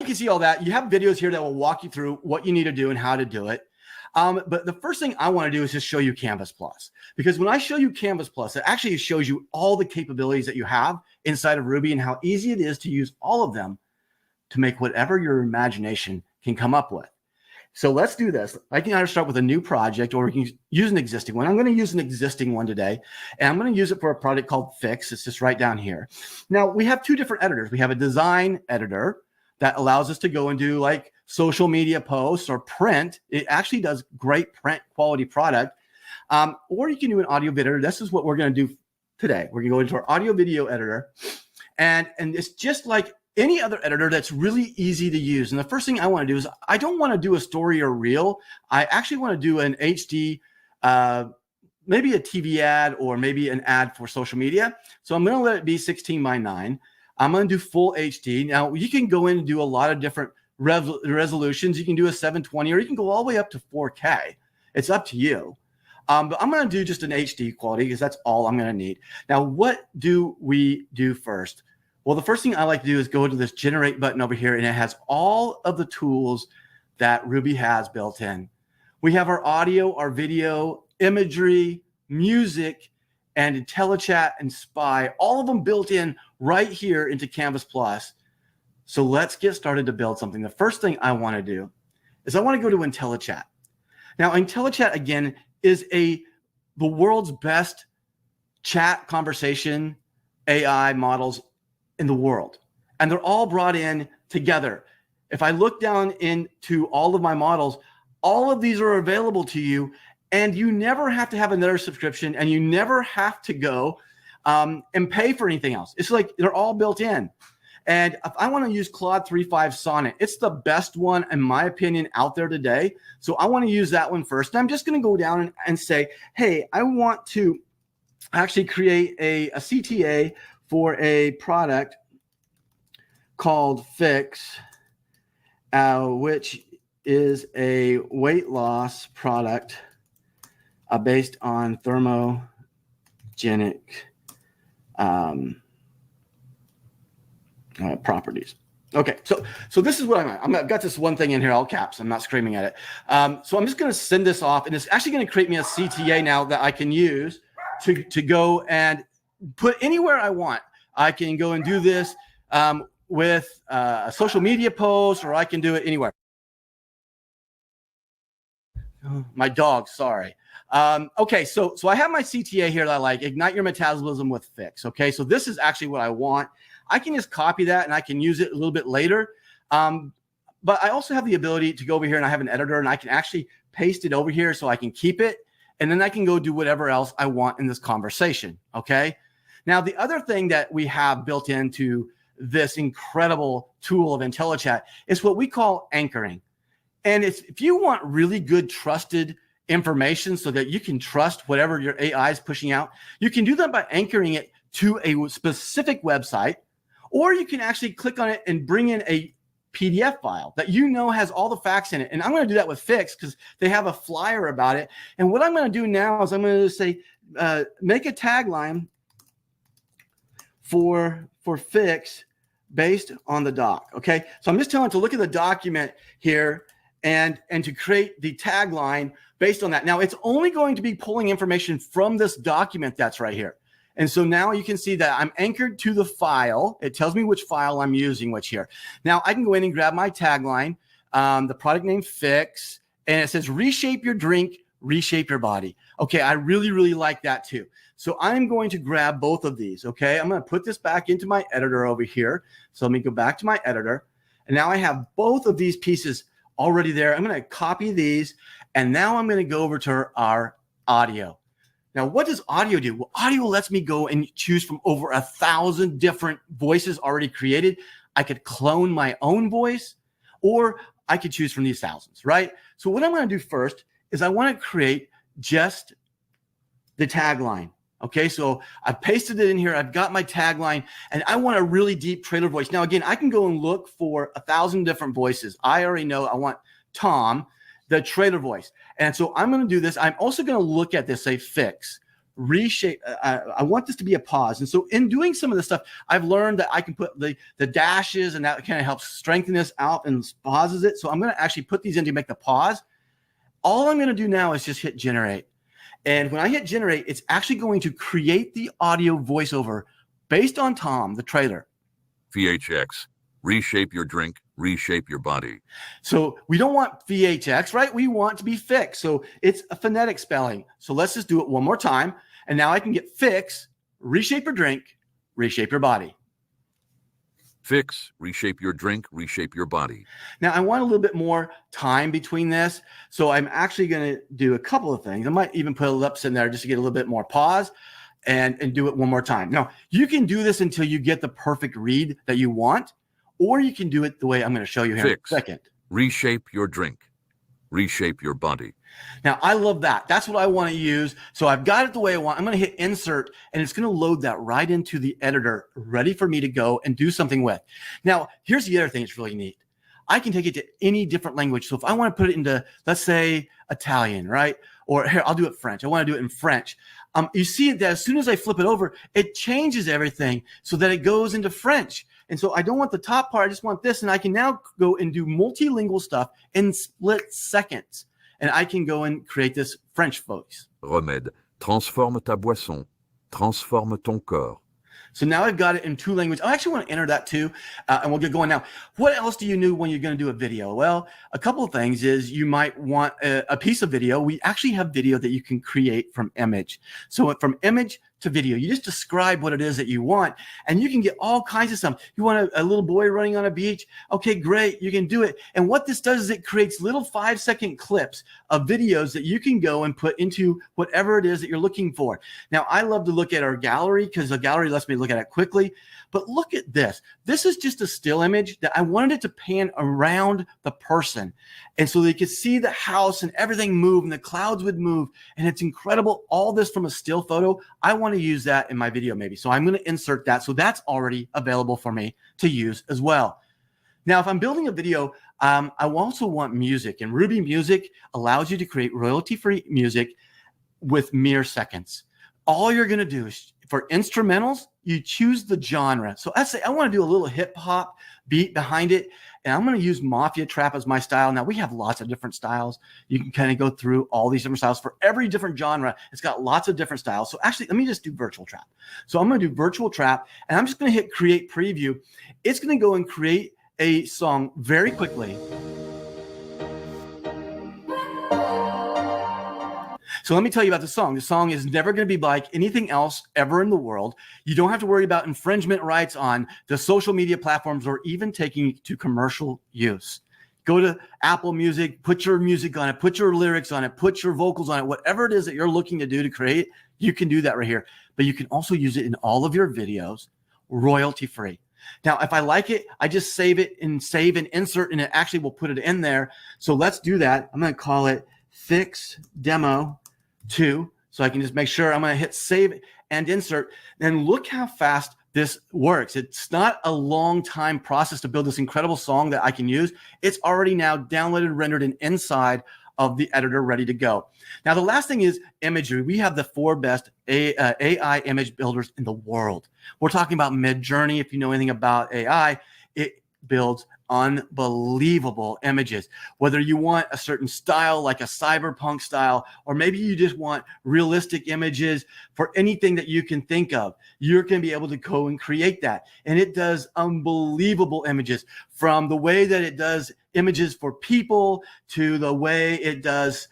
you can see all that. You have videos here that will walk you through what you need to do and how to do it. But the first thing I want to do is just show you Canvas Plus, because when I show you Canvas Plus, it actually shows you all the capabilities that you have inside of Ruby and how easy it is to use all of them to make whatever your imagination can come up with. So let's do this. I can either start with a new project or we can use an existing one. I'm going to use an existing one today, and I'm going to use it for a project called Fix. It's just right down here. Now, we have two different editors. We have a design editor that allows us to go and do like social media posts or print. It actually does great print quality product. Or you can do an audio video. This is what we're going to do today. We're going to go into our audio video editor, and it's just like any other editor that's really easy to use. And the first thing I want to do is I don't want to do a story or reel. I actually want to do an HD, maybe a TV ad or maybe an ad for social media. So I'm going to let it be 16:9. I'm going to do full HD. Now you can go in and do a lot of different resolutions. You can do a 720 or you can go all the way up to 4K. It's up to you. But I'm going to do just an HD quality because that's all I'm going to need. Now, what do we do first? Well, the first thing I like to do is go to this generate button over here, and it has all of the tools that Ruby has built in. We have our audio, our video, imagery, music, and IntelliChat and Spy, all of them built in right here into Canvas Plus. So let's get started to build something. The first thing I want to do is I want to go to IntelliChat. Now, IntelliChat, again, is the world's best chat conversation AI models in the world. And they're all brought in together. If I look down into all of my models, all of these are available to you, and you never have to have another subscription, and you never have to go and pay for anything else. It's like they're all built in. And if I want to use Claude 3.5 Sonnet, it's the best one, in my opinion, out there today. So I want to use that one first. And I'm just going to go down and say, hey, I want to actually create a CTA for a product called Fix, which is a weight loss product based on thermogenic properties. Okay, so this is what I've got this one thing in here, all caps. I'm not screaming at it. So I'm just going to send this off, and it's actually going to create me a CTA now that I can use to go and put anywhere I want. I can go and do this with a social media post, or I can do it anywhere. My dog, sorry. Okay, so I have my CTA here that I like, Ignite Your Metabolism with Fix. Okay, so this is actually what I want. I can just copy that and I can use it a little bit later. But I also have the ability to go over here and I have an editor and I can actually paste it over here so I can keep it. And then I can go do whatever else I want in this conversation. Okay. Now, the other thing that we have built into this incredible tool of IntelliChat is what we call anchoring. And if you want really good, trusted information so that you can trust whatever your AI is pushing out, you can do that by anchoring it to a specific website, or you can actually click on it and bring in a PDF file that you know has all the facts in it. And I'm going to do that with Fix because they have a flyer about it. And what I'm going to do now is I'm going to say, make a tagline for Fix based on the doc. Okay. So I'm just telling it to look at the document here and to create the tagline based on that. Now it's only going to be pulling information from this document that's right here. And so now you can see that I'm anchored to the file. It tells me which file I'm using, which here. Now I can go in and grab my tagline, the product name Fix, and it says reshape your drink, reshape your body. Okay, I really, really like that too. So I'm going to grab both of these, okay? I'm going to put this back into my editor over here. So let me go back to my editor. And now I have both of these pieces already there. I'm going to copy these. And now I'm going to go over to our audio. Now, what does audio do? Well, audio lets me go and choose from over 1,000 different voices already created. I could clone my own voice, or I could choose from these thousands, right? So what I'm going to do first is I want to create just the tagline. Okay, so I've pasted it in here. I've got my tagline, and I want a really deep trailer voice. Now, again, I can go and look for 1,000 different voices. I already know I want Tom, the trailer voice. And so I'm going to do this. I'm also going to look at this, say Fix, reshape. I want this to be a pause. And so in doing some of this stuff, I've learned that I can put the dashes, and that kind of helps strengthen this out and pauses it. So I'm going to actually put these in to make the pause. All I'm going to do now is just hit generate. And when I hit generate, it's actually going to create the audio voiceover based on Tom, the trailer. VHX, reshape your drink, reshape your body. So we don't want VHX, right? We want to be fixed. So it's a phonetic spelling. So let's just do it one more time. And now I can get fix, reshape your drink, reshape your body. Fix, reshape your drink, reshape your body. Now I want a little bit more time between this. So I'm actually going to do a couple of things. I might even put ellipse in there just to get a little bit more pause and do it one more time. Now you can do this until you get the perfect read that you want, or you can do it the way I'm going to show you here Fix, in a second. Reshape your drink, reshape your body. Now, I love that. That's what I want to use. So I've got it the way I want. I'm going to hit insert, and it's going to load that right into the editor, ready for me to go and do something with. Now, here's the other thing that's really neat. I can take it to any different language. So if I want to put it into, let's say, Italian, right? Or here, I'll do it French. I want to do it in French. You see that as soon as I flip it over, it changes everything so that it goes into French. And so I don't want the top part. I just want this. And I can now go and do multilingual stuff in split seconds. And I can go and create this French voice. Remède, transforme ta boisson, transforme ton corps. So now I've got it in two languages. I actually want to enter that too, and we'll get going now. What else do you know when you're going to do a video? Well, a couple of things is you might want a piece of video. We actually have video that you can create from image. So from image to video, you just describe what it is that you want, and you can get all kinds of stuff. You want a little boy running on a beach? Okay, great, you can do it. And what this does is it creates little 5-second clips of videos that you can go and put into whatever it is that you're looking for. Now, I love to look at our gallery because the gallery lets me look at it quickly. But look at this. This is just a still image that I wanted it to pan around the person. And so they could see the house and everything move and the clouds would move. And it's incredible. All this from a still photo. I want to use that in my video maybe. So I'm going to insert that. So that's already available for me to use as well. Now, if I'm building a video, I also want music. And Ruby Music allows you to create royalty-free music with mere seconds. All you're going to do is for instrumentals, you choose the genre. So let's say I want to do a little hip hop beat behind it, and I'm going to use Mafia Trap as my style. Now we have lots of different styles. You can kind of go through all these different styles for every different genre. It's got lots of different styles. So actually, let me just do virtual trap. So I'm going to do virtual trap, and I'm just going to hit create preview. It's going to go and create a song very quickly. So let me tell you about the song. The song is never going to be like anything else ever in the world. You don't have to worry about infringement rights on the social media platforms or even taking it to commercial use. Go to Apple Music, put your music on it, put your lyrics on it, put your vocals on it, whatever it is that you're looking to do to create, you can do that right here. But you can also use it in all of your videos, royalty free. Now, if I like it, I just save it and save and insert, and it actually will put it in there. So let's do that. I'm going to call it Fix Demo 2. So I can just make sure I'm going to hit save and insert. And look how fast this works. It's not a long time process to build this incredible song that I can use. It's already now downloaded, rendered, and inside of the editor ready to go. Now, the last thing is imagery. We have the 4 best AI image builders in the world. We're talking about Midjourney. If you know anything about AI, it builds unbelievable images. Whether you want a certain style like a cyberpunk style, or maybe you just want realistic images for anything that you can think of, you're going to be able to go and create that. And it does unbelievable images, from the way that it does images for people to the way it does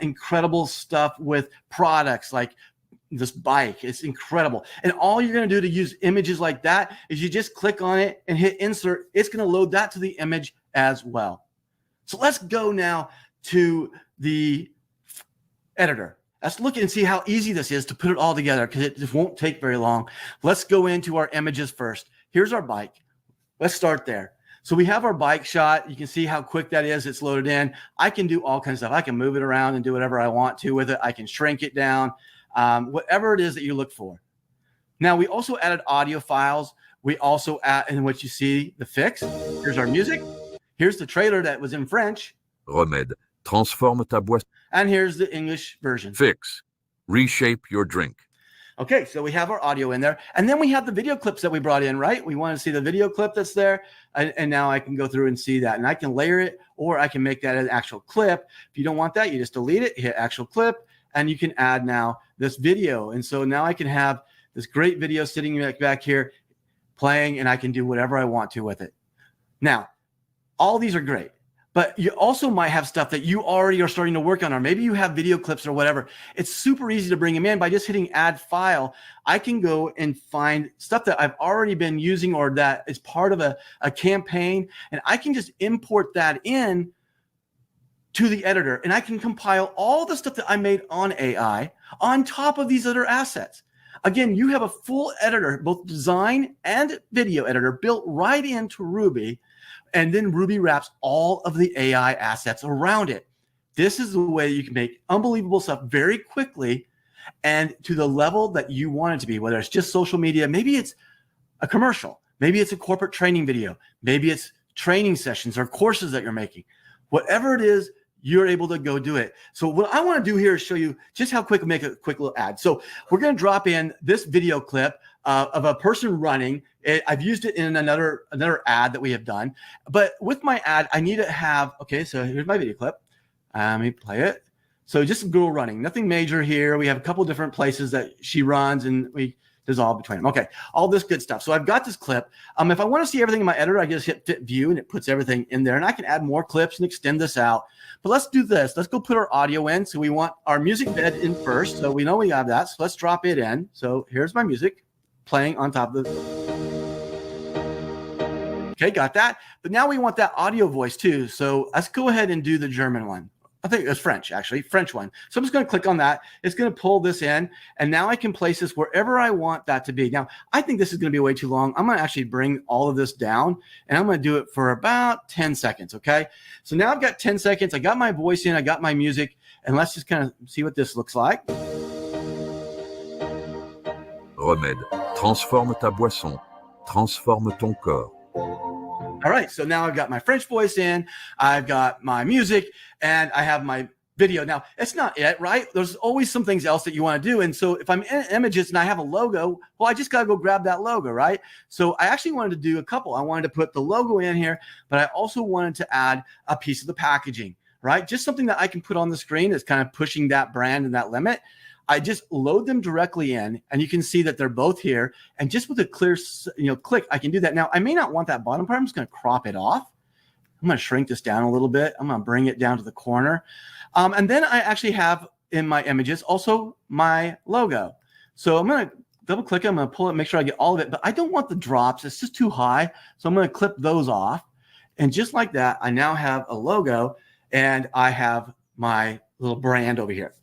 incredible stuff with products like this bike. It's incredible. And all you're going to do to use images like that is you just click on it and hit insert. It's going to load that to the image as well. So let's go now to the editor. Let's look and see how easy this is to put it all together, because it just won't take very long. Let's go into our images first. Here's our bike. Let's start there. So we have our bike shot. You can see how quick that is. It's loaded in. I can do all kinds of stuff. I can move it around and do whatever I want to with it. I can shrink it down. Whatever it is that you look for. Now, we also added audio files. We also add, in what you see, the fix. Here's our music. Here's the trailer that was in French. Remède, transforme ta boisson. And here's the English version. Fix, Reshape your drink. Okay, so we have our audio in there, and then we have the video clips that we brought in, right? We want to see the video clip that's there, and now I can go through and see that, and I can layer it, or I can make that an actual clip. If you don't want that, you just delete it, hit actual clip, and you can add now this video. And so now I can have this great video sitting back here playing, and I can do whatever I want to with it. Now, all these are great. But you also might have stuff that you already are starting to work on, or maybe you have video clips or whatever. It's super easy to bring them in by just hitting add file. I can go and find stuff that I've already been using or that is part of a campaign, and I can just import that in to the editor, and I can compile all the stuff that I made on AI on top of these other assets. Again, you have a full editor, both design and video editor, built right into Ruby. And then Ruby wraps all of the AI assets around it. This is the way you can make unbelievable stuff very quickly and to the level that you want it to be, whether it's just social media, maybe it's a commercial, maybe it's a corporate training video, maybe it's training sessions or courses that you're making. Whatever it is, you're able to go do it. So what I want to do here is show you just how quick we make a quick little ad. So we're going to drop in this video clip of a person running. I've used it in another ad that we have done. But with my ad, I need to have, okay, so here's my video clip. Let me play it. So just a girl running, nothing major here. We have a couple different places that she runs, and we dissolve between them. Okay, all this good stuff. So I've got this clip. If I want to see everything in my editor, I just hit fit view, and it puts everything in there. And I can add more clips and extend this out. But let's do this. Let's go put our audio in. So we want our music bed in first. So we know we have that. So let's drop it in. So here's my music playing on top of the. Okay, got that. But now we want that audio voice too. So let's go ahead and do the German one. I think it's French, actually, French one. So I'm just going to click on that. It's going to pull this in, and now I can place this wherever I want that to be. Now, I think this is going to be way too long. I'm going to actually bring all of this down, and I'm going to do it for about 10 seconds, okay? So now I've got 10 seconds. I got my voice in. I got my music, and let's just kind of see what this looks like. Remède. Transforme ta boisson. Transforme ton corps. All right, so now I've got my French voice in, I've got my music, and I have my video. Now, it's not it, right? There's always some things else that you want to do. And so if I'm in images and I have a logo, well, I just got to go grab that logo, right? So I actually wanted to do a couple. I wanted to put the logo in here, but I also wanted to add a piece of the packaging, right? Just something that I can put on the screen that's kind of pushing that brand and that limit. I just load them directly in, and you can see that they're both here. And just with a clear, click, I can do that. Now, I may not want that bottom part. I'm just going to crop it off. I'm going to shrink this down a little bit. I'm going to bring it down to the corner. And then I actually have in my images also my logo. So I'm going to double click it. I'm going to pull it, make sure I get all of it. But I don't want the drops. It's just too high. So I'm going to clip those off. And just like that, I now have a logo, and I have my little brand over here.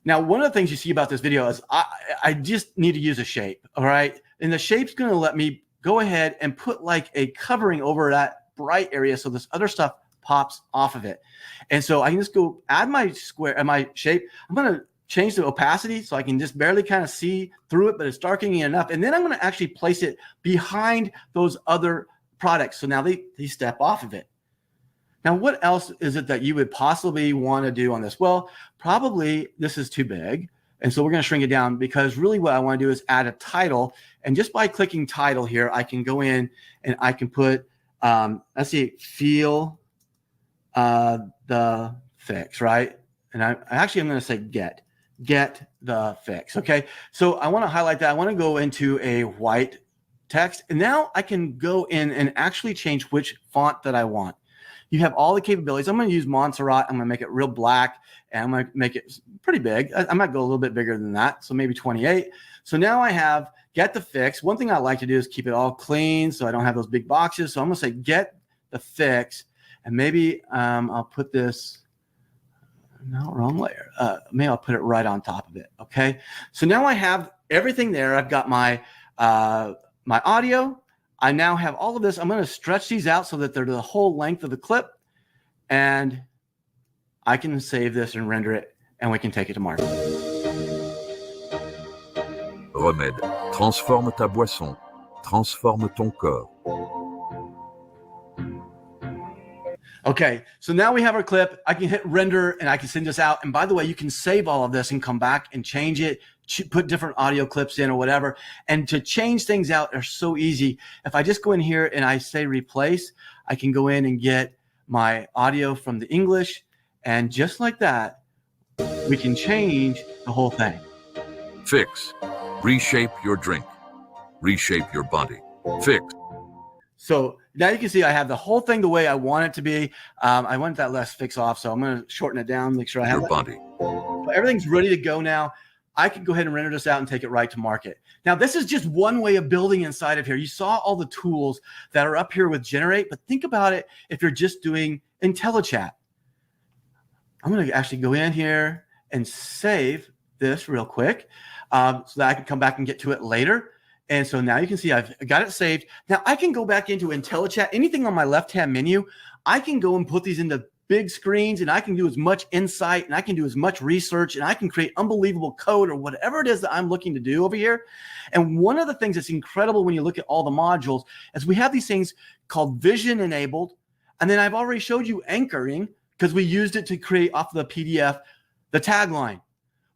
Now, one of the things you see about this video is I just need to use a shape, all right? And the shape's going to let me go ahead and put like a covering over that bright area so this other stuff pops off of it. And so I can just go add my square and my shape. I'm going to change the opacity so I can just barely kind of see through it, but it's darkening enough. And then I'm going to actually place it behind those other products. So now they step off of it. Now, what else is it that you would possibly want to do on this? Well, probably this is too big. And so we're going to shrink it down, because really what I want to do is add a title. And just by clicking title here, I can go in and I can put, let's see, feel the fix, right? And I'm going to say get the fix. Okay. So I want to highlight that. I want to go into a white text. And now I can go in and actually change which font that I want. You have all the capabilities. I'm going to use Montserrat. I'm going to make it real black, and I'm going to make it pretty big. I might go a little bit bigger than that, so maybe 28. So now I have get the fix. One thing I like to do is keep it all clean so I don't have those big boxes. So I'm going to say get the fix, and maybe I'll put this, no, wrong layer. Maybe I'll put it right on top of it, okay? So now I have everything there. I've got my my audio. I now have all of this. I'm going to stretch these out so that they're the whole length of the clip, and I can save this and render it, and we can take it to market. Remède. Transforme ta boisson. Transforme ton corps. Okay, so now we have our clip. I can hit render and I can send this out. And by the way, you can save all of this and come back and change it, put different audio clips in or whatever. And to change things out are so easy. If I just go in here and I say replace, I can go in and get my audio from the English. And just like that, we can change the whole thing. Fix. Reshape your drink. Reshape your body. Fix. So now you can see I have the whole thing the way I want it to be. I want that less fix off, so I'm going to shorten it down, make sure I have Your body. So everything's ready to go now. I can go ahead and render this out and take it right to market. Now, this is just one way of building inside of here. You saw all the tools that are up here with Generate, but think about it if you're just doing IntelliChat. I'm going to actually go in here and save this real quick so that I can come back and get to it later. And so now you can see I've got it saved. Now I can go back into IntelliChat, anything on my left-hand menu, I can go and put these into big screens and I can do as much insight and I can do as much research and I can create unbelievable code or whatever it is that I'm looking to do over here. And one of the things that's incredible when you look at all the modules is we have these things called vision enabled. And then I've already showed you anchoring because we used it to create off the PDF, the tagline.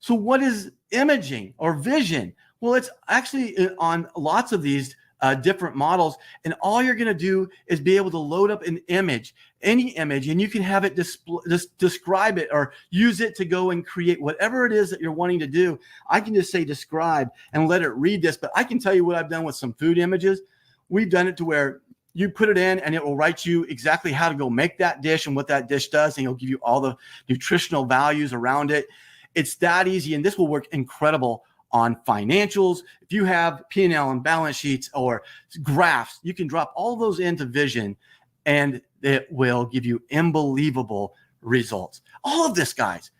So what is imaging or vision? Well, it's actually on lots of these different models, and all you're going to do is be able to load up an image, any image, and you can have it describe it or use it to go and create whatever it is that you're wanting to do. I can just say describe and let it read this, but I can tell you what I've done with some food images. We've done it to where you put it in and it will write you exactly how to go make that dish and what that dish does, and it'll give you all the nutritional values around it. It's that easy, and this will work incredible on financials. If you have P&L and balance sheets or graphs, you can drop all those into Vision and it will give you unbelievable results. All of this, guys,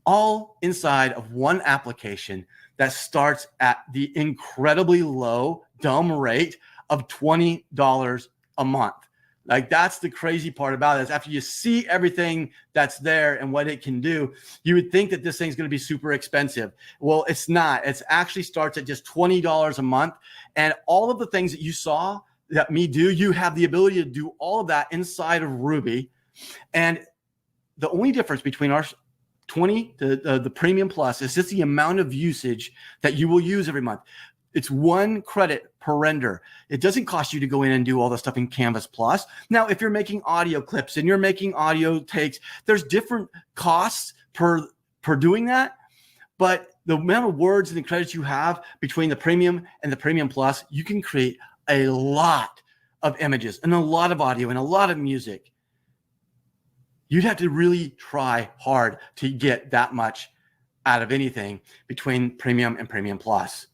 all inside of one application that starts at the incredibly low, dumb rate of $20 a month. Like, that's the crazy part about it, is after you see everything that's there and what it can do, you would think that this thing's going to be super expensive. Well, it's not. It actually starts at just $20 a month. And all of the things that you saw that me do, you have the ability to do all of that inside of Ruby. And the only difference between our 20 to the Premium Plus is just the amount of usage that you will use every month. It's 1 credit per render. It doesn't cost you to go in and do all the stuff in Canvas Plus. Now, if you're making audio clips and you're making audio takes, there's different costs per doing that. But the amount of words and the credits you have between the Premium and the Premium Plus, you can create a lot of images and a lot of audio and a lot of music. You'd have to really try hard to get that much out of anything between Premium and Premium Plus.